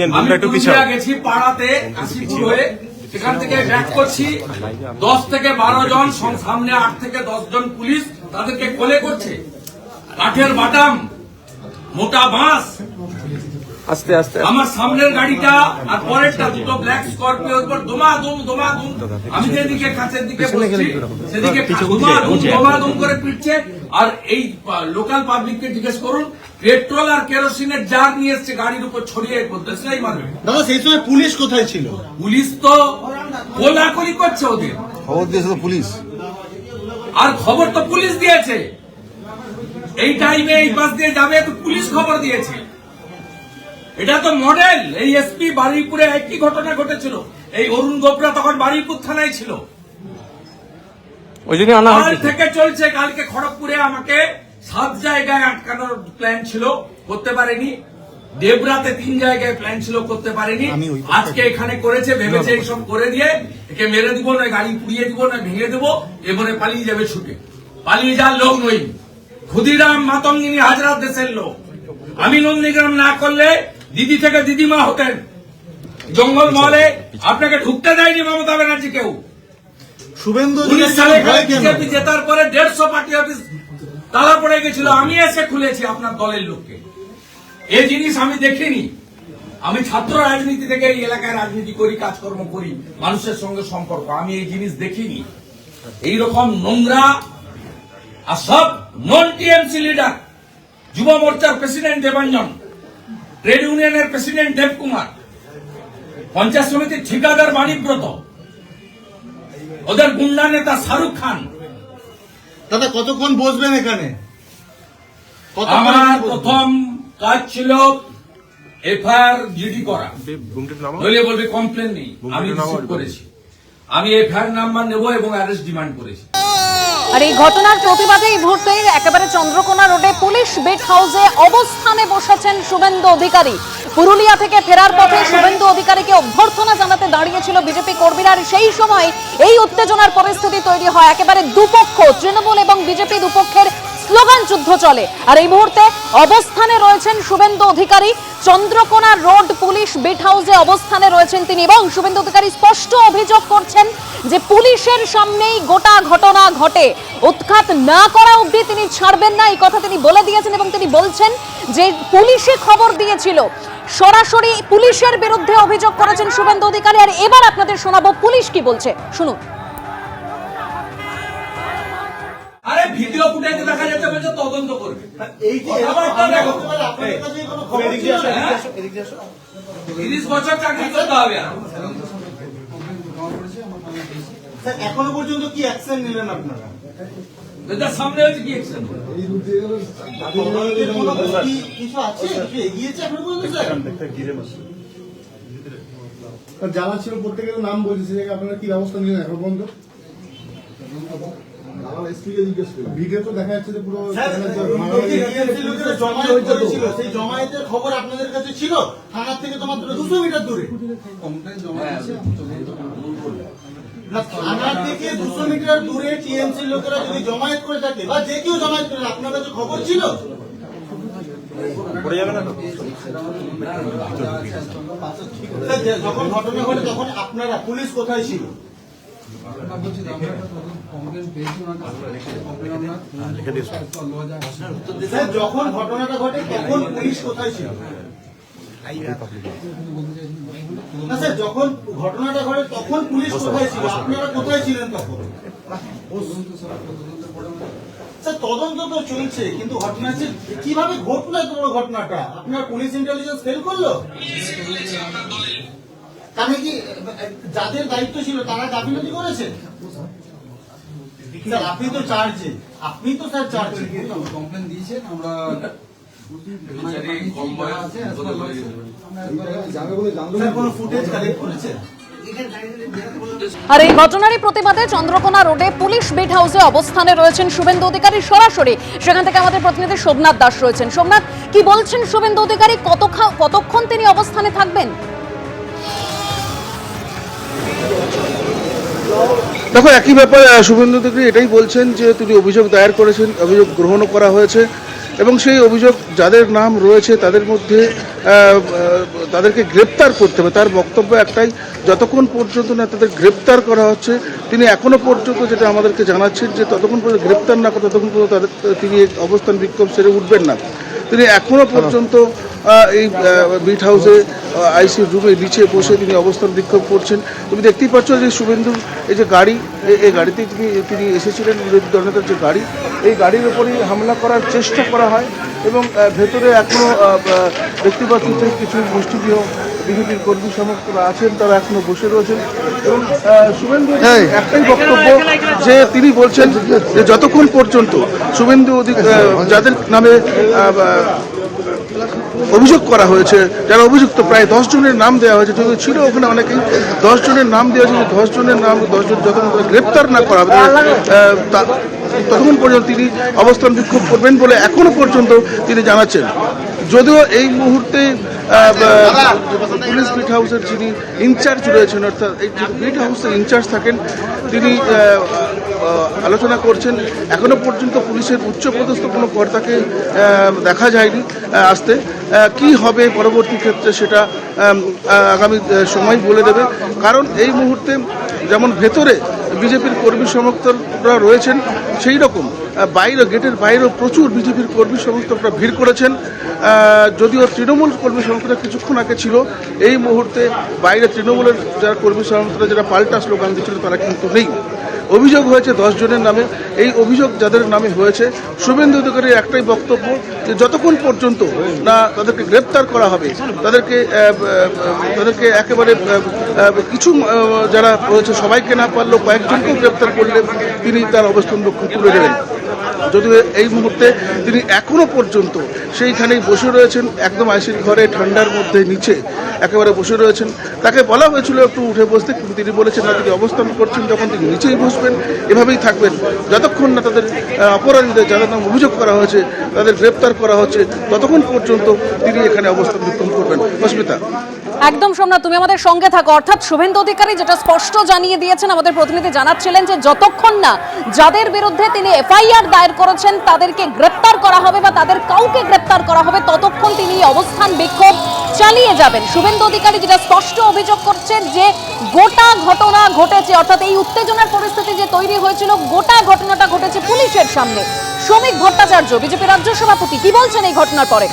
আমি পুরুলিয়া গেছি পাড়াতে কাশীপুর হয়ে, সেখান থেকে ব্যাক করছি 10 থেকে 12 জন, সামনে 8 থেকে 10 জন পুলিশ তাদেরকে কোলে করছে, কাঠের বাটাম, মোটা বাঁশ। আস্তে আস্তে আমার সামনের গাড়িটা আর পরেরটা দুটো ব্ল্যাক স্করপিওর উপর দমাদম। আমি যেদিকে কাছের দিকে বসছি সেদিকে দমাদম করে পিটছে। আর এই লোকাল পাবলিককে জিজ্ঞেস করুন, পেট্রোল আর কেরোসিনের জার নিয়ে এসছে গাড়ির উপর ছড়িয়ে দেশলাই মারবে। দাদা সেই সময় পুলিশ কোথায় ছিল? পুলিশ তো কোলাকুলি করছে, ওদের খবর দিয়েছে তো পুলিশ, আর খবর তো পুলিশ দিয়েছে। এই টাইমে এই বাস দিয়ে যাবে তো পুলিশ খবর দিয়েছে। এটা তো মডেল। এই এসপি বারুইপুরে একই ঘটনা ঘটেছিল। এই অরুণ গোবরা তখন বারুইপুর থানায় ছিল। ওই জন্য আনা কাল হয়েছে থেকে চলছে। কালকে খড়গপুরে আমাকে 7 জায়গায় আটকানোর প্ল্যান ছিল, করতে পারেনি। দেবরাতে 3 জায়গায় প্ল্যান ছিল, করতে পারেনি। আজকে এখানে করেছে, ভেবেছে এইসব করে দিয়ে একে মেরে দিব, না গাড়ি পুড়িয়ে দিব, না ভেঙে দেবো, এবারে পালিয়ে যাবে ছুটে। পালিয়ে যাওয়ার লোক নই। ক্ষুদিরাম মাতঙ্গিনী হাজরাত দেশের লোক। আমি নন্দীগ্রাম না করলে দিদি থেকে দিদিমা হতেন। জঙ্গল মহলে আপনাকে ঢুকতে দেয়নি মমতা ব্যানার্জি কেউ। শুভেন্দু 19 সালে বিজেপি জেতার পরে 150 পার্টি অফিস তালা পড়ে গেছিল, আমি এসে খুলেছি আপনার দলের লোককে। এই জিনিস আমি দেখিনি। আমি ছাত্র রাজনীতি থেকে এই এলাকায় রাজনীতি করি, কাজকর্ম করি, মানুষের সঙ্গে সম্পর্ক। আমি এই জিনিস দেখিনি। এইরকম নোংরা আর সব নন টিএমসি লিডার, যুব মোর্চার প্রেসিডেন্ট দেবাঞ্জন, ট্রেড ইউনিয়নের প্রেসিডেন্ট দেবকুমার, পঞ্চায়েত সমিতির ঠিকাদার বাণীব্রত, ওদের গুন্ডা নেতা শাহরুখ খান। দাদা কতক্ষণ বসবেন এখানে? আমার প্রথম কাজ ছিল এফআইআর জিডি করা, নইলে বলবে কমপ্লেন নেই। আমি রিসিভ করেছি, আমি এফআইআর নাম্বার নেব এবং অ্যারেস্ট ডিমান্ড করেছি। আর এই ঘটনার প্রতিবাদে এই মুহূর্তে একেবারে চন্দ্রকোনা রোডে পুলিশ বেট হাউসে অবস্থানে বসেছেন শুভেন্দু অধিকারী। পুরুলিয়া থেকে ফেরার পথে শুভেন্দু অধিকারীকে অভ্যর্থনা জানাতে দাঁড়িয়েছিল বিজেপি কর্মীরা। আর সেই সময় এই উত্তেজনার পরিস্থিতি তৈরি হয়। একেবারে দুপক্ষ, তৃণমূল এবং বিজেপি দুপক্ষের স্লোগান যুদ্ধ চলে। আর এই মুহূর্তে অবস্থানে রয়েছেন Suvendu Adhikari. Chandrakona road police bet হাউসে অবস্থানে রয়েছেন তিনি, এবং শুভেন্দু অধিকারী স্পষ্ট অভিযোগ করছেন যে পুলিশের সামনেই গোটা ঘটনা ঘটে, উৎখাত না করা অবধি তিনি ছাড়বেন না, এই কথা তিনি বলে দিয়েছেন। এবং তিনি বলছেন যে পুলিশে খবর দিয়েছিল, সরাসরি পুলিশের বিরুদ্ধে অভিযোগ করেছেন শুভেন্দু অধিকারী। আর এবার আপনাদের শোনাবো পুলিশ কি বলছে, শুনুন। আরে ভিডিও ফুটেজে দেখা যাচ্ছে বলছে তদন্ত করবে। এই যে 30 বছর চাকরি করতে হবে। এখনো পর্যন্ত কি অ্যাকশন নিলেন আপনারা? এটার সামনে হচ্ছে কি অ্যাকশন? কিছু আছে, কিছু এগিয়েছে এখনো পর্যন্ত? যারা ছিল প্রত্যেকের নাম বলছে, আপনারা কি ব্যবস্থা নিলেন এখন পর্যন্ত? ভিডিও তো দেখা যাচ্ছে যে পুরো সেই জমায়েতের খবর আপনাদের কাছে ছিল, থানা থেকে তো মাত্র 200 মিটার দূরে। থানা থেকে 200 মিটার দূরে টিএমসি লোকেরা যদি জমায়েত করে থাকে, বা যে কেউ জমায়েত করে, আপনার কাছে খবর ছিল? যখন ঘটনা ঘটে তখন আপনারা পুলিশ কোথায় ছিল? যখন ঘটনাটা ঘটে তখন পুলিশ কোথায় ছিল? না স্যার, যখন ঘটনাটা ঘটে তখন পুলিশ কোথায় ছিল, আপনারা কোথায় ছিলেন তখন? স্যার তদন্ত তো চলছে, কিন্তু ঘটনা কিভাবে ঘটলো এত বড় ঘটনাটা? আপনার পুলিশ ইন্টেলিজেন্স ফেল করলো? তাহলে কি যাদের দায়িত্ব ছিল তারা গাফিলতি করেছে? স্যার আপনি তো চার্জে, আপনি তো স্যার চার্জে কমপ্লেন দিয়েছেন, আমরা কোনো ফুটেজ কালেক্ট করেছে? আর এই ঘটনারই প্রতিবাদে চন্দ্রকোনা রোডে পুলিশ বেট হাউসে অবস্থানে রয়েছেন শুভেন্দু অধিকারী। সরাসরি সেখান থেকে আমাদের প্রতিনিধি সোমনাথ দাস রয়েছেন। সোমনাথ, কি বলছেন শুভেন্দু অধিকারী? কতক্ষণ তিনি অবস্থানে থাকবেন? দেখো, একই ব্যাপারে শুভেন্দু অধিকারী এটাই বলছেন যে তিনি অভিযোগ দায়ের করেছেন, অভিযোগ গ্রহণও করা হয়েছে এবং সেই অভিযোগ যাদের নাম রয়েছে তাদের মধ্যে তাদেরকে গ্রেপ্তার করতে হবে। তার বক্তব্য একটাই, যতক্ষণ পর্যন্ত না তাদের গ্রেপ্তার করা হচ্ছে, তিনি এখনো পর্যন্ত যেটা আমাদেরকে জানাচ্ছেন যে ততক্ষণ পর্যন্ত গ্রেপ্তার না করে ততক্ষণ পর্যন্ত তিনি অবস্থান বিক্ষোভ ছেড়ে উঠবেন না। তিনি এখনো পর্যন্ত এই বিট হাউসে আইসির রুমে নিচে বসে তিনি অবস্থান বিক্ষোভ করছেন। তুমি দেখতেই পাচ্ছ যে শুভেন্দুর এই যে গাড়ি, এই গাড়িতে তিনি এসেছিলেন, বিরোধী দলনেতার যে গাড়ি, এই গাড়ির ওপরেই হামলা করার চেষ্টা করা হয় এবং ভেতরে এখনও দেখতে পাচ্ছি যে কিছু মুষ্টিমেয় বিজেপির কর্মী সমর্থকরা আছেন, তারা এখনো বসে রয়েছেন এবং শুভেন্দুর একটাই বক্তব্য যে তিনি বলছেন যে যতক্ষণ পর্যন্ত শুভেন্দু যাদের নামে অভিযোগ করা হয়েছে, যারা অভিযুক্ত প্রায় 10 জনের নাম দেওয়া হয়েছে, যদি ছিল ওখানে অনেকেই 10 জনের নাম দেওয়া হয়েছে, 10 জনের নাম 10 জন যতক্ষণ গ্রেপ্তার না করা হবে ততক্ষণ পর্যন্ত তিনি অবস্থান বিক্ষোভ করবেন বলে এখনো পর্যন্ত তিনি জানাচ্ছেন। যদিও এই মুহূর্তে পুলিশ বিট হাউসের যিনি ইনচার্জ রয়েছেন, অর্থাৎ এই বিট হাউসের ইনচার্জ থাকেন, তিনি আলোচনা করছেন। এখনো পর্যন্ত পুলিশের উচ্চপদস্থ কোনো কর্তাকে দেখা যায়নি আসতে। কি হবে পরবর্তী ক্ষেত্রে সেটা আগামী সময় বলে দেবে। কারণ এই মুহূর্তে যেমন ভেতরে বিজেপির কর্মী সমর্থকরা রয়েছেন, সেই রকম বাইরে গেটের বাইরেও প্রচুর বিজেপির কর্মী সমর্থকরা ভিড় করেছেন। যদিও তৃণমূল কর্মী সমর্থকরা কিছুক্ষণ আগে ছিল, এই মুহূর্তে বাইরে তৃণমূলের যারা কর্মী সমর্থকরা যারা পাল্টা স্লোগান দিচ্ছিল তারা কিন্তু নেই। অভিযোগ হয়েছে 10 জনের নামে। এই অভিযোগ যাদের নামে হয়েছে, শুভেন্দু অধিকারীর একটাই বক্তব্য যে যতক্ষণ পর্যন্ত না তাদেরকে গ্রেপ্তার করা হবে, তাদেরকে একেবারে কিছু যারা রয়েছে সবাইকে না পারলেও কয়েকজনকেও গ্রেপ্তার করলে তিনি তার অবস্থান রক্ষণ তুলে দেবেন। যদিও এই মুহূর্তে তিনি এখনো পর্যন্ত সেইখানেই বসে রয়েছেন, একদম আইসির ঘরে ঠান্ডার মধ্যে নিচে একেবারে বসে রয়েছেন। তাকে বলা হয়েছিল একটু উঠে বসতে, কিন্তু তিনি বলেছেন না, তিনি অবস্থান করছেন যখন তিনি নিচেই বসবেন, এভাবেই থাকবেন যতক্ষণ না তাদের অপরাধীদের যাদের নাম অভিযোগ করা হয়েছে তাদের গ্রেপ্তার করা হচ্ছে, ততক্ষণ পর্যন্ত তিনি এখানে অবস্থান বিক্ষোভ করবেন। অস্মিতা, একদম সোমনাথ, তুমি আমাদের সঙ্গে থাকো। অর্থাৎ শুভেন্দু অধিকারী যেটা স্পষ্ট জানিয়ে দিয়েছেন, আমাদের প্রতিনিধি জানাচ্ছিলেন যে যতক্ষণ না যাদের বিরুদ্ধে তিনি এফআইআর দায়ের করেছেন তাদেরকে গ্রেপ্তার করা হবে বা তাদের কাউকে গ্রেপ্তার করা হবে, ততক্ষণ তিনি অবস্থান বিক্ষোভ চালিয়ে যাবেন। শুভেন্দু অধিকারী যেটা স্পষ্ট অভিযোগ করছেন যে গোটা ঘটনা ঘটেছে, অর্থাৎ এই উত্তেজনার পরিস্থিতি যে তৈরি হয়েছিল, গোটা ঘটনাটা ঘটেছে পুলিশের সামনে। শ্রমিক ভট্টাচার্য বিজেপি রাজ্য সভাপতি কি বলছেন এই ঘটনার পরে,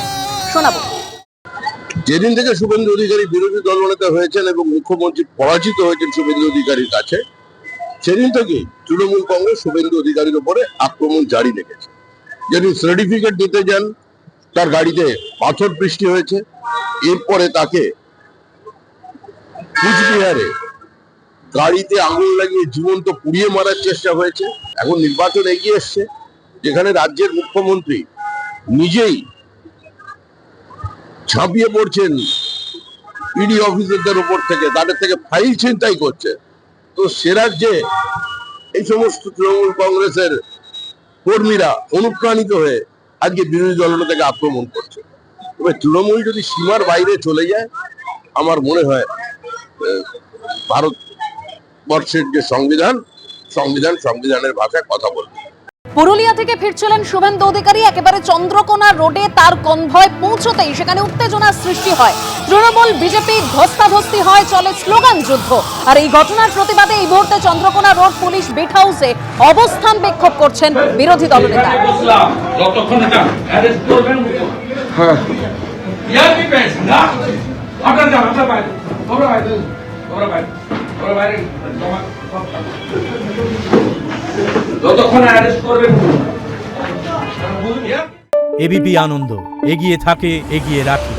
শোনাবো। যেদিন থেকে শুভেন্দু অধিকারী বিরোধী দলনেতা হয়েছেন এবং মুখ্যমন্ত্রী পরাজিত হয়েছেন শুভেন্দু অধিকারীর কাছে, সেদিন থেকে তৃণমূল কংগ্রেস শুভেন্দু অধিকারীর উপরে আক্রমণ জারি রেখেছে। যেদিন সার্টিফিকেট দিতে যান তার গাড়িতে পাথর বৃষ্টি হয়েছে, এরপরে তাকে কুচবিহারে গাড়িতে আগুন লাগিয়ে জীবন্ত পুড়িয়ে মারার চেষ্টা হয়েছে। এখন নির্বাচন এগিয়ে এসছে, যেখানে রাজ্যের মুখ্যমন্ত্রী নিজেই ঝাঁপিয়ে পড়ছেন ইডি অফিসারদের উপর থেকে, তাদের থেকে ফাইল ছিনতাই করছে। তো সে রাজ্যে এই সমস্ত তৃণমূল কংগ্রেসের কর্মীরা অনুপ্রাণিত হয়ে আজকে বিরোধী দলনেতাকে আক্রমণ করছে। তবে তৃণমূল যদি সীমার বাইরে চলে যায়, আমার মনে হয় ভারতবর্ষের যে সংবিধানের ভাষায় কথা বলবে। পুরুলিয়া থেকে ফিরছিলেন শুভেন্দু অধিকারী, একেবারে চন্দ্রকোনা রোডে তার কনভয় পৌঁছতেই সেখানে উত্তেজনার সৃষ্টি হয়। তৃণমূল বিজেপি ধস্তাধস্তি হয়, চলে স্লোগান যুদ্ধ। আর এই ঘটনার প্রতিবাদে এই মুহূর্তে চন্দ্রকোনা রোড পুলিশ বিট হাউসে অবস্থান বিক্ষোভ করছেন বিরোধী দলনেতা। যতক্ষণ এটা অ্যারেস্ট করবেন, হ্যাঁ ইয়ারকি পেশ না আপনারা যান, আপনারা বাইরে, তোমরা বাইরে, তোমরা বাইরে, তোমরা বাইরে জমা যতক্ষণ অ্যারেস্ট করবেন। এবিপি আনন্দ, এগিয়ে থাকে, এগিয়ে রাখে।